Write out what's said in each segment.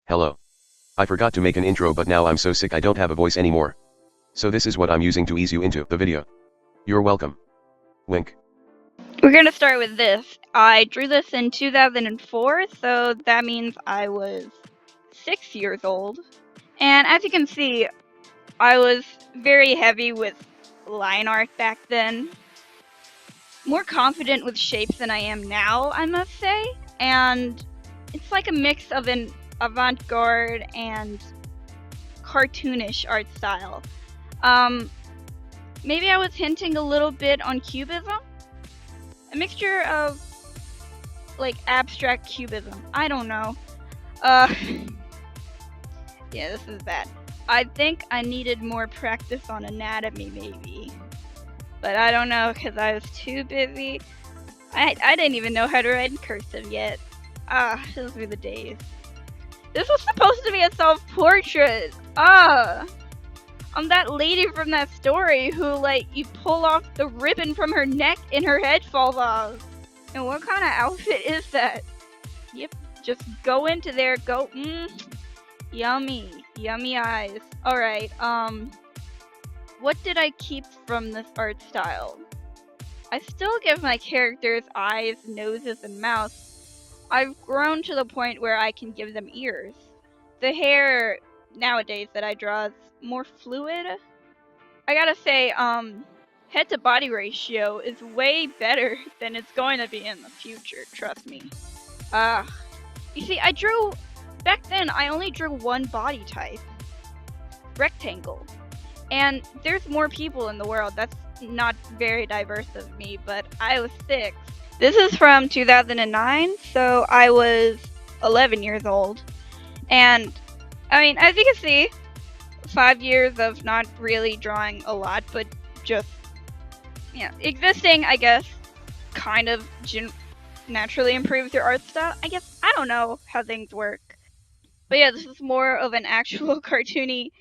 Hello. I forgot to make an intro, but now I'm so sick I don't have a voice anymore. So this is what I'm using to ease you into the video. You're welcome. Wink. We're gonna start with this. I drew this in 2004, so that means I was 6 years old. And as you can see, I was very heavy with line art back then. More confident with shapes than I am now, I must say. And it's like a mix of an avant-garde and cartoonish art style. Maybe I was hinting a little bit on cubism? A mixture of like abstract cubism. I don't know. Yeah, this is bad. I think I needed more practice on anatomy maybe. But I don't know because I was too busy. I didn't even know how to write in cursive yet. Those were the days. This was supposed to be a self-portrait. I'm that lady from that story who, like, you pull off the ribbon from her neck and her head falls off. And what kind of outfit is that? Yep, just go into there, go, yummy, yummy eyes. Alright, what did I keep from this art style? I still give my characters eyes, noses, and mouths. I've grown to the point where I can give them ears. The hair nowadays that I draw is more fluid. I gotta say, head to body ratio is way better than it's going to be in the future, trust me. You see, back then I only drew one body type. Rectangle. And there's more people in the world, that's not very diverse of me, but I was 6. This is from 2009, so I was 11 years old. And, I mean, as you can see, 5 years of not really drawing a lot, but just, existing, I guess, kind of naturally improves your art style. I guess, I don't know how things work. But yeah, this is more of an actual cartoony,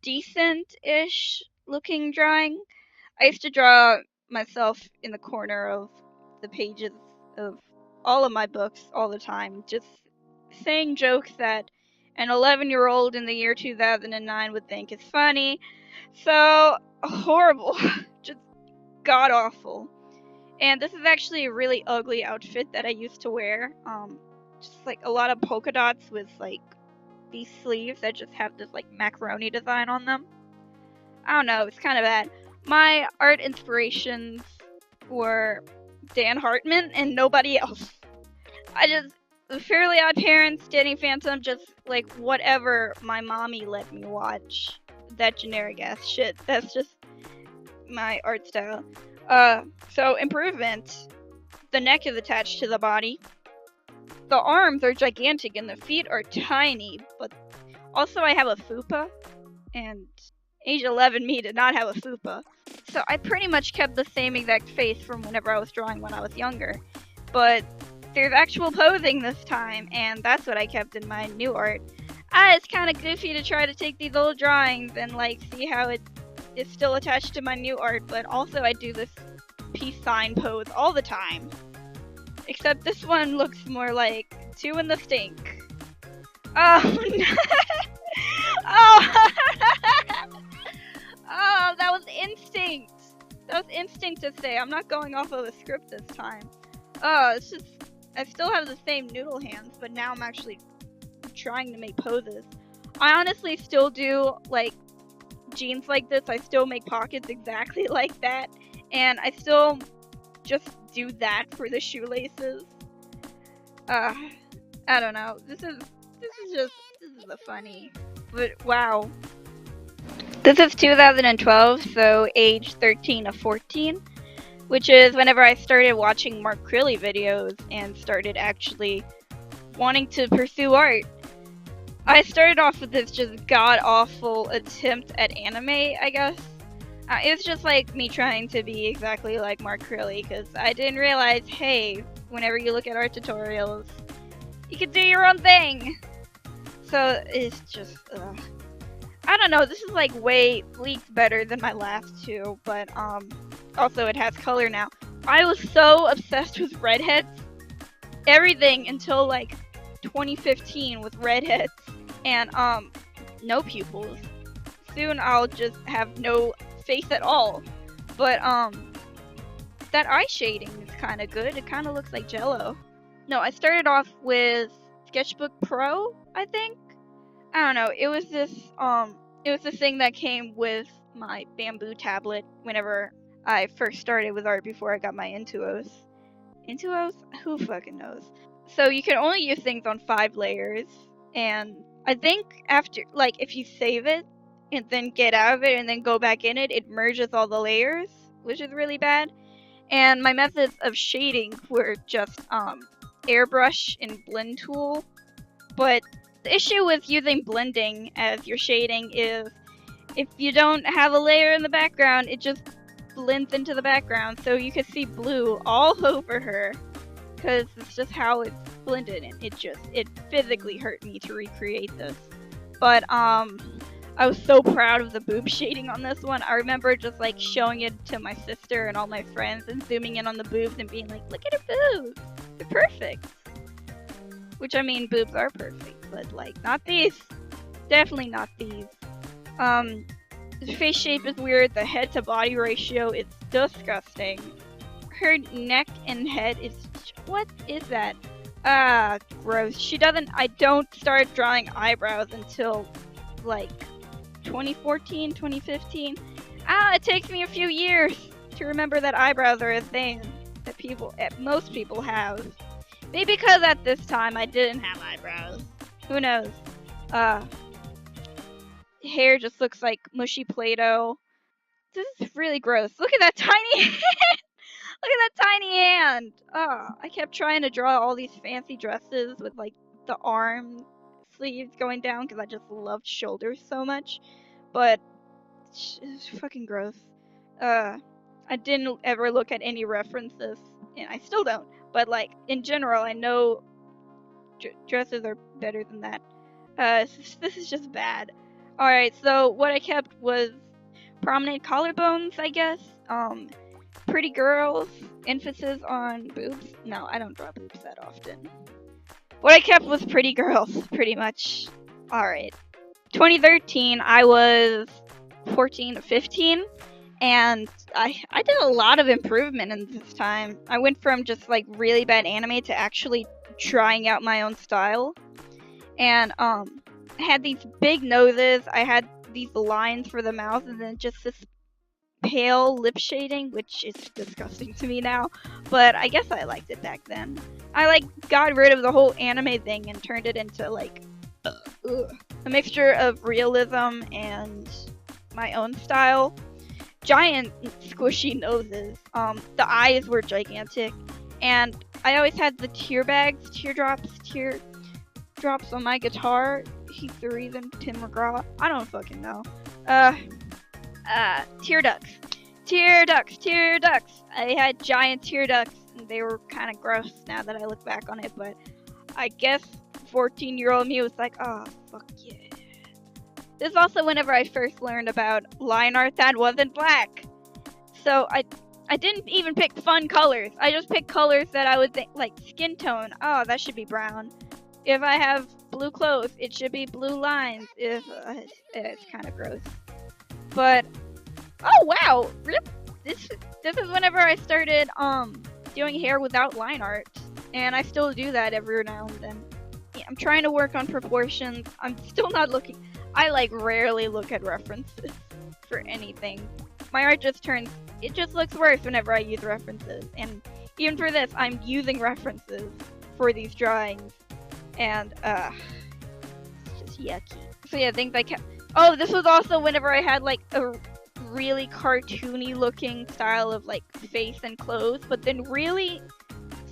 decent-ish looking drawing. I used to draw myself in the corner of the pages of all of my books all the time, just saying jokes that an 11-year-old in the year 2009 would think is funny. So horrible, just god awful. And this is actually a really ugly outfit that I used to wear. Just like a lot of polka dots with like these sleeves that just have this like macaroni design on them. I don't know, it's kind of bad. My art inspirations were Dan Hartman and nobody else. Fairly Odd Parents, Danny Phantom, just like whatever my mommy let me watch. That generic ass shit. That's just my art style. So improvement. The neck is attached to the body. The arms are gigantic and the feet are tiny, but also I have a fupa, and age 11 me did not have a fupa. So I pretty much kept the same exact face from whenever I was drawing when I was younger. But there's actual posing this time, and that's what I kept in my new art. It's kind of goofy to try to take these old drawings and like see how it is still attached to my new art, but also I do this peace sign pose all the time. Except this one looks more like 2 in the stink. Oh no! Oh! Oh, that was instinct! That was instinct to say. I'm not going off of the script this time. It's just, I still have the same noodle hands, but now I'm actually trying to make poses. I honestly still do, like, jeans like this. I still make pockets exactly like that. And I still just do that for the shoelaces. I don't know. This is a funny. But, wow. This is 2012, so age 13 to 14. Which is whenever I started watching Mark Crilly videos and started actually wanting to pursue art. I started off with this just god-awful attempt at anime, I guess. It was just like me trying to be exactly like Mark Crilly, because I didn't realize, hey, whenever you look at art tutorials, you can do your own thing. So it's just, I don't know, this is like way leagues better than my last two, but also it has color now. I was so obsessed with redheads, everything until like 2015 with redheads and no pupils. Soon I'll just have no face at all. But that eye shading is kind of good. It kind of looks like Jello. No, I started off with Sketchbook Pro, I think. I don't know. It was this thing that came with my bamboo tablet whenever I first started with art before I got my Intuos. Intuos? Who fucking knows? So you can only use things on 5 layers, and I think after, like, if you save it and then get out of it and then go back in it, it merges all the layers, which is really bad. And my methods of shading were just airbrush and blend tool. But the issue with using blending as your shading is if you don't have a layer in the background, it just blends into the background, so you can see blue all over her, because it's just how it's blended, and it physically hurt me to recreate this. But I was so proud of the boob shading on this one. I remember just like showing it to my sister and all my friends and zooming in on the boobs and being like, look at her boobs, they're perfect. Which, I mean, boobs are perfect, but like, not these. Definitely not these. The face shape is weird, the head to body ratio is disgusting. Her neck and head is, what is that? Gross. I don't start drawing eyebrows until like 2014, 2015. It takes me a few years to remember that eyebrows are a thing that most people have. Maybe because at this time I didn't have eyebrows. Who knows? Hair just looks like mushy Play-Doh. This is really gross. Look at that tiny hand! Look at that tiny hand! I kept trying to draw all these fancy dresses with like the arm sleeves going down because I just loved shoulders so much. But it's fucking gross. I didn't ever look at any references, and I still don't. But like in general, I know dresses are better than that. This is just bad. Alright, so what I kept was prominent collarbones, I guess. Pretty girls, emphasis on boobs. No, I don't draw boobs that often. What I kept was pretty girls, pretty much. Alright. 2013, I was 14 to 15, and I did a lot of improvement in this time. I went from just like really bad anime to actually trying out my own style. And I had these big noses, I had these lines for the mouth, and then just this pale lip shading, which is disgusting to me now, but I guess I liked it back then. I like got rid of the whole anime thing and turned it into like a mixture of realism and my own style. Giant squishy noses. The eyes were gigantic, and I always had the teardrops on my guitar. He's the reason, Tim McGraw. I don't fucking know. Tear ducts. I had giant tear ducts, and they were kind of gross now that I look back on it, but I guess 14-year-old me was like, oh, fuck yeah. This is also whenever I first learned about line art that wasn't black. So I didn't even pick fun colors. I just picked colors that I would think, like skin tone. Oh, that should be brown. If I have blue clothes, it should be blue lines. It's kind of gross. But oh wow, this is whenever I started doing hair without line art, and I still do that every now and then. Yeah, I'm trying to work on proportions. I'm still not looking. I like rarely look at references for anything. My art just looks worse whenever I use references, and even for this, I'm using references for these drawings, and it's just yucky. So yeah, things I kept. Oh, this was also whenever I had like a really cartoony looking style of like face and clothes, but then really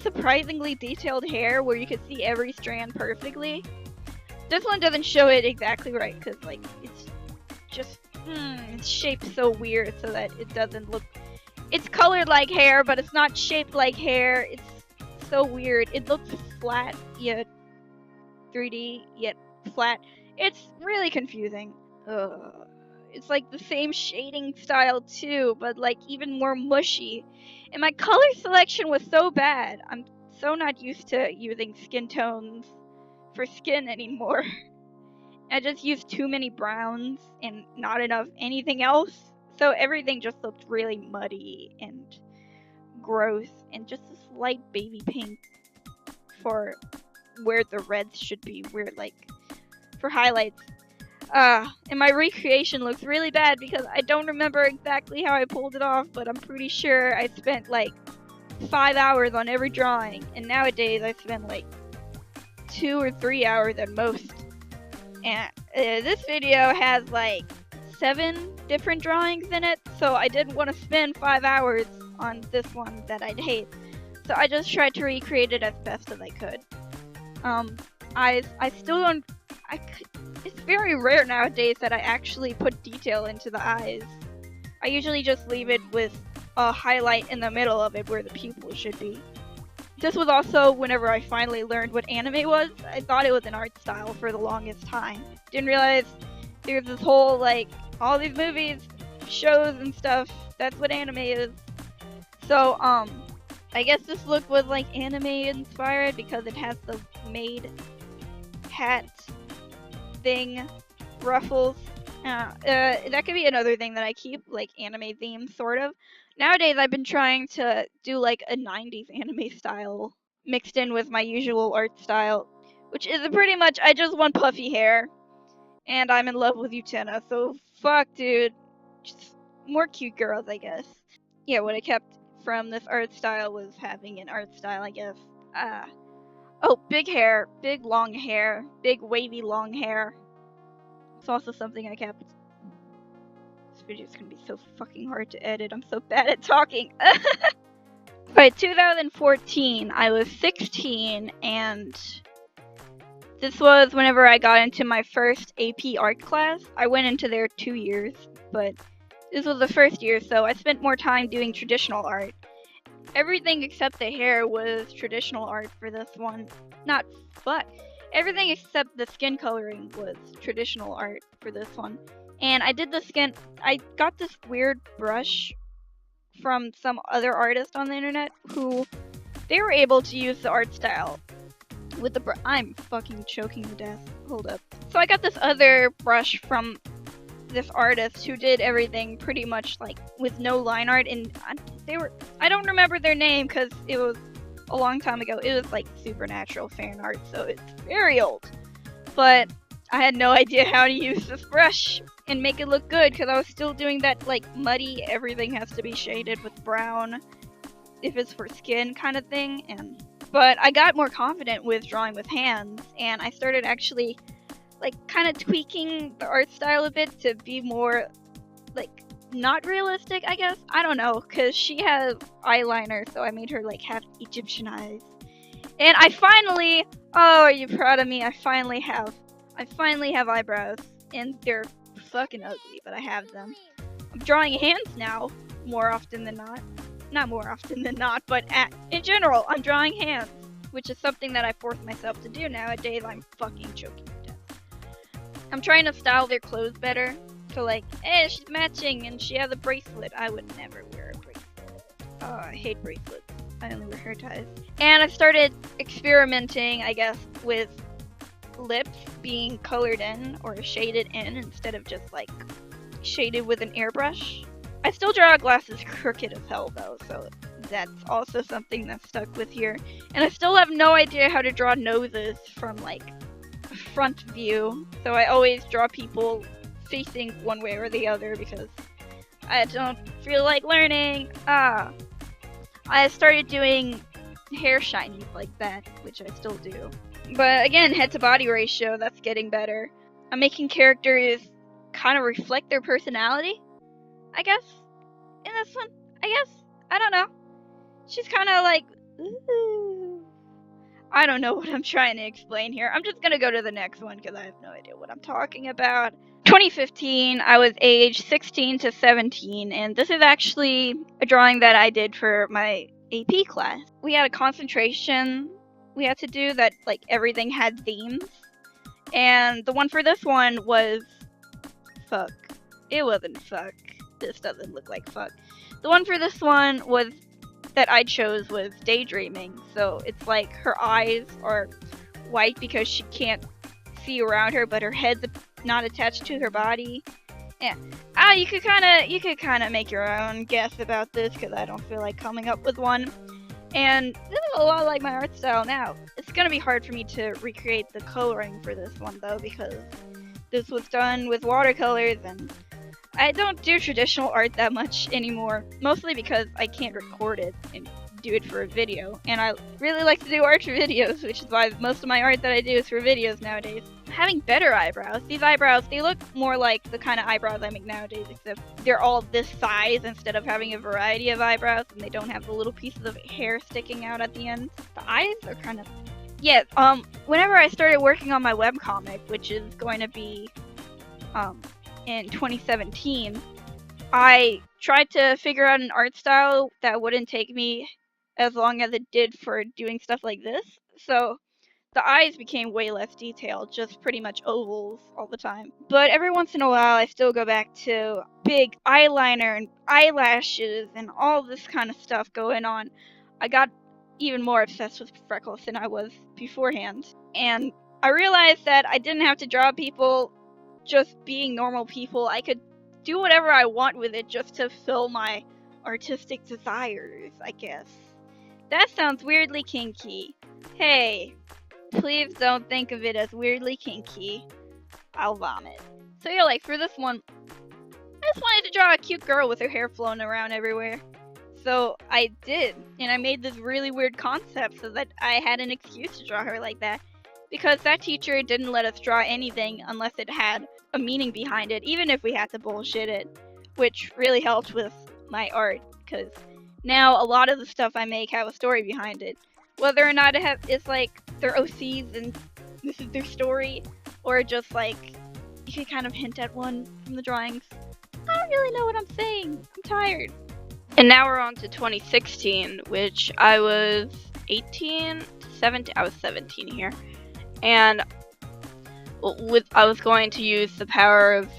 surprisingly detailed hair where you could see every strand perfectly. This one doesn't show it exactly right because like it's just it's shaped so weird so that it doesn't look. It's colored like hair, but it's not shaped like hair. It's so weird. It looks flat yet 3D yet flat. It's really confusing. It's like the same shading style too, but like even more mushy. And my color selection was so bad. I'm so not used to using skin tones for skin anymore. I just used too many browns and not enough anything else, so everything just looked really muddy and gross and just a slight baby pink for where the reds should be, where like for highlights. And my recreation looks really bad because I don't remember exactly how I pulled it off, but I'm pretty sure I spent like 5 hours on every drawing, and nowadays I spend like 2 or 3 hours at most. And this video has like 7 different drawings in it, so I didn't want to spend 5 hours on this one that I'd hate. So I just tried to recreate it as best as I could. I still don't. It's very rare nowadays that I actually put detail into the eyes. I usually just leave it with a highlight in the middle of it where the pupil should be. This was also whenever I finally learned what anime was. I thought it was an art style for the longest time. Didn't realize there's this whole, like, all these movies, shows and stuff, that's what anime is. So, I guess this look was, like, anime inspired because it has the maid hat thing, ruffles. That could be another thing that I keep, like, anime themes, sort of. Nowadays, I've been trying to do, like, a 90s anime style mixed in with my usual art style, which is pretty much, I just want puffy hair, and I'm in love with Utena, so fuck, dude. Just more cute girls, I guess. Yeah, what I kept from this art style was having an art style, I guess. Oh, big hair, big long hair, big wavy long hair. It's also something I kept. This video's gonna be so fucking hard to edit. I'm so bad at talking. By 2014, I was 16, and this was whenever I got into my first AP art class. I went into there 2 years, but this was the first year, so I spent more time doing traditional art. Everything except the hair was traditional art for this one. Everything except the skin coloring was traditional art for this one. And I did the skin. I got this weird brush from some other artist on the internet who they were able to use the art style with the I'm fucking choking to death. Hold up. So I got this other brush from this artist who did everything pretty much like with no line art, and I don't remember their name because it was a long time ago. It was like Supernatural fan art, so it's very old. But I had no idea how to use this brush and make it look good because I was still doing that like muddy, everything has to be shaded with brown if it's for skin kind of thing. But I got more confident with drawing with hands, and I started actually like kind of tweaking the art style a bit to be more like not realistic, I guess. I don't know, because she has eyeliner, so I made her like have Egyptian eyes. And I finally, oh, are you proud of me? I finally have eyebrows, and they're fucking ugly, but I have them. I'm drawing hands now more often than not more often than not, but in general, I'm drawing hands, which is something that I force myself to do nowadays. I'm fucking choking to death. I'm trying to style their clothes better. So like, hey, she's matching and she has a bracelet. I would never wear a bracelet. Oh, I hate bracelets. I only wear hair ties. And I started experimenting, I guess, with lips being colored in or shaded in instead of just like shaded with an airbrush. I still draw glasses crooked as hell though, so that's also something that's stuck with here. And I still have no idea how to draw noses from like front view, so I always draw people facing one way or the other because I don't feel like learning. I started doing hair shinies like that, which I still do. But again, head to body ratio, that's getting better. I'm making characters kind of reflect their personality, I guess, in this one. I don't know. She's kind of like, ooh. I don't know what I'm trying to explain here. I'm just gonna go to the next one because I have no idea what I'm talking about. 2015, I was aged 16 to 17, and this is actually a drawing that I did for my AP class. We had a concentration we had to do that, like, everything had themes, and the one for this one was fuck. It wasn't fuck. This doesn't look like fuck. The one for this one that I chose was daydreaming, so it's like her eyes are white because she can't see around her, but her head's not attached to her body. Yeah. You could kind of make your own guess about this because I don't feel like coming up with one. And this is a lot like my art style now. It's gonna be hard for me to recreate the coloring for this one though because this was done with watercolors and I don't do traditional art that much anymore, mostly because I can't record it and do it for a video, and I really like to do art for videos, which is why most of my art that I do is for videos nowadays. Having better eyebrows, these eyebrows, they look more like the kind of eyebrows I make nowadays, except they're all this size instead of having a variety of eyebrows, and they don't have the little pieces of hair sticking out at the end. The eyes are kind of... Yeah, whenever I started working on my webcomic, which is going to be, in 2017, I tried to figure out an art style that wouldn't take me as long as it did for doing stuff like this. So the eyes became way less detailed, just pretty much ovals all the time. But every once in a while, I still go back to big eyeliner and eyelashes and all this kind of stuff going on. I got even more obsessed with freckles than I was beforehand. And I realized that I didn't have to draw people just being normal people. I could do whatever I want with it just to fill my artistic desires, I guess. That sounds weirdly kinky. Hey, please don't think of it as weirdly kinky. I'll vomit. So yeah, like for this one, I just wanted to draw a cute girl with her hair flowing around everywhere. So I did, and I made this really weird concept so that I had an excuse to draw her like that. Because that teacher didn't let us draw anything unless it had a meaning behind it, even if we had to bullshit it, which really helped with my art, because now a lot of the stuff I make have a story behind it. Whether or not it's like their OCs and this is their story, or just like you can kind of hint at one from the drawings. I don't really know what I'm saying. I'm tired. And now we're on to 2016, which I was 17. I was 17 here. And I was going to use the power of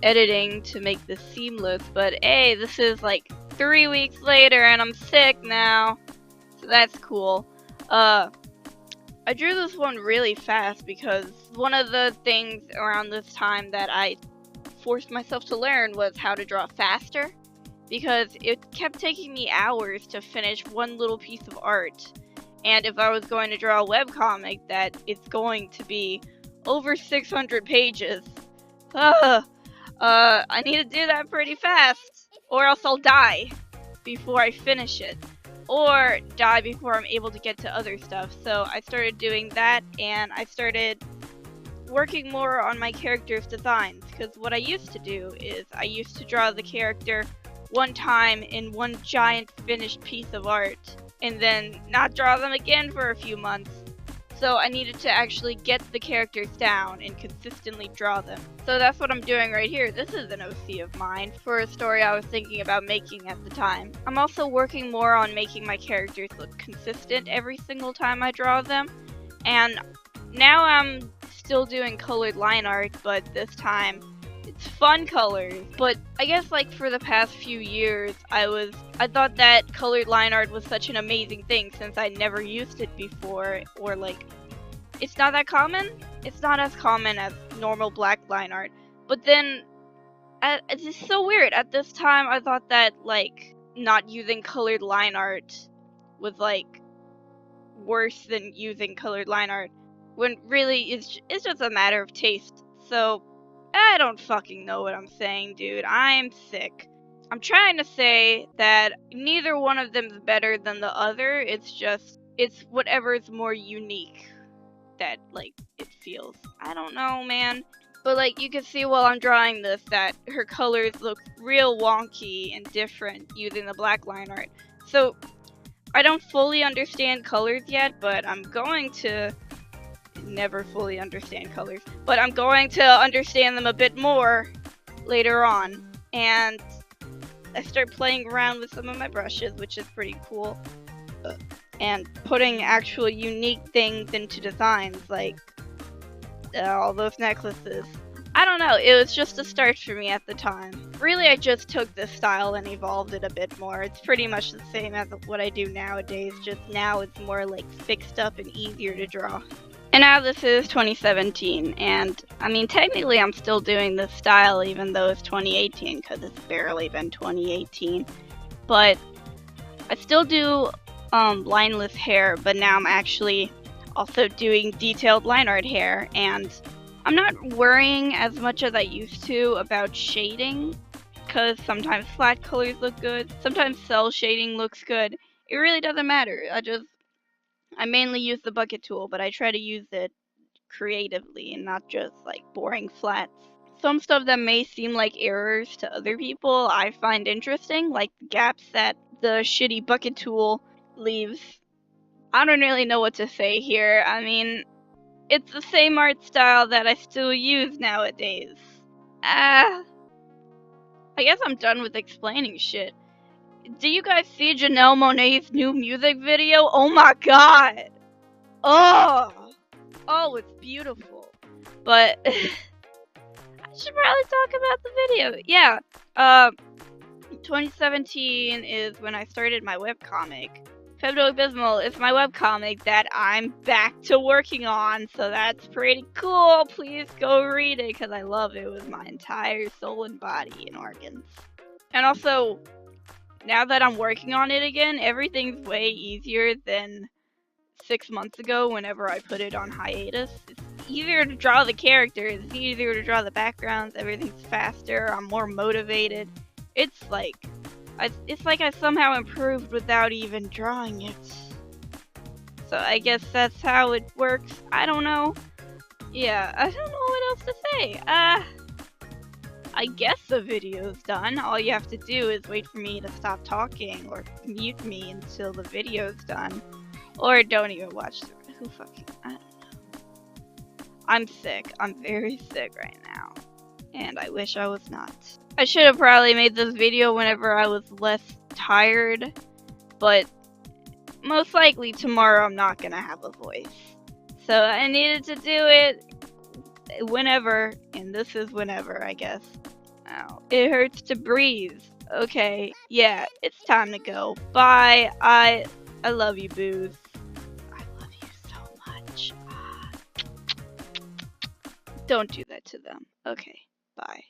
editing to make this seamless, but hey, this is like 3 weeks later and I'm sick now, so that's cool. I drew this one really fast because one of the things around this time that I forced myself to learn was how to draw faster, because it kept taking me hours to finish one little piece of art. And if I was going to draw a webcomic that it's going to be over 600 pages, I need to do that pretty fast, or else I'll die before I finish it, or die before I'm able to get to other stuff. So I started doing that, and I started working more on my character's designs, because what I used to do is I used to draw the character one time in one giant finished piece of art, and then not draw them again for a few months. So I needed to actually get the characters down and consistently draw them. So that's what I'm doing right here. This is an OC of mine for a story I was thinking about making at the time. I'm also working more on making my characters look consistent every single time I draw them. And now I'm still doing colored line art, but this time it's fun colors. But I guess like for the past few years, I thought that colored line art was such an amazing thing since I never used it before, or like, it's not that common. It's not as common as normal black line art. But then, it's just so weird. At this time, I thought that like not using colored line art was like worse than using colored line art, when really it's just a matter of taste. So I don't fucking know what I'm saying, dude. I'm sick. I'm trying to say that neither one of them is better than the other. It's whatever is more unique that, like, it feels. I don't know, man. But, like, you can see while I'm drawing this that her colors look real wonky and different using the black line art. So, I don't fully understand colors yet, but I'm going to never fully understand colors, but I'm going to understand them a bit more later on. And I start playing around with some of my brushes, which is pretty cool, and putting actual unique things into designs, like all those necklaces. I don't know, it was just a start for me at the time. Really, I just took this style and evolved it a bit more. It's pretty much the same as what I do nowadays, just now it's more like fixed up and easier to draw. And now this is 2017, and I mean, technically I'm still doing this style even though it's 2018, because it's barely been 2018. But I still do lineless hair, but now I'm actually also doing detailed line art hair, and I'm not worrying as much as I used to about shading, because sometimes flat colors look good, sometimes cell shading looks good. It really doesn't matter. I mainly use the bucket tool, but I try to use it creatively and not just like boring flats. Some stuff that may seem like errors to other people I find interesting, like the gaps that the shitty bucket tool leaves. I don't really know what to say here. I mean, it's the same art style that I still use nowadays. I guess I'm done with explaining shit. Do you guys see Janelle Monáe's new music video? Oh my god! Oh, it's beautiful. But I should probably talk about the video. Yeah, 2017 is when I started my webcomic. Pepto Abysmal is my webcomic that I'm back to working on, so that's pretty cool. Please go read it, because I love it with my entire soul and body and organs. And also, now that I'm working on it again, everything's way easier than 6 months ago whenever I put it on hiatus. It's easier to draw the characters, it's easier to draw the backgrounds, everything's faster, I'm more motivated. It's like I somehow improved without even drawing it. So I guess that's how it works. I don't know. Yeah, I don't know what else to say. I guess the video's done. All you have to do is wait for me to stop talking or mute me until the video's done. Or don't even watch the who fucking I don't know. I'm sick. I'm very sick right now. And I wish I was not. I should have probably made this video whenever I was less tired, but most likely tomorrow I'm not gonna have a voice. So I needed to do it whenever, and this is whenever, I guess. Ow. It hurts to breathe. Okay, yeah, it's time to go. Bye. I love you, Booze. I love you so much. Don't do that to them. Okay, bye.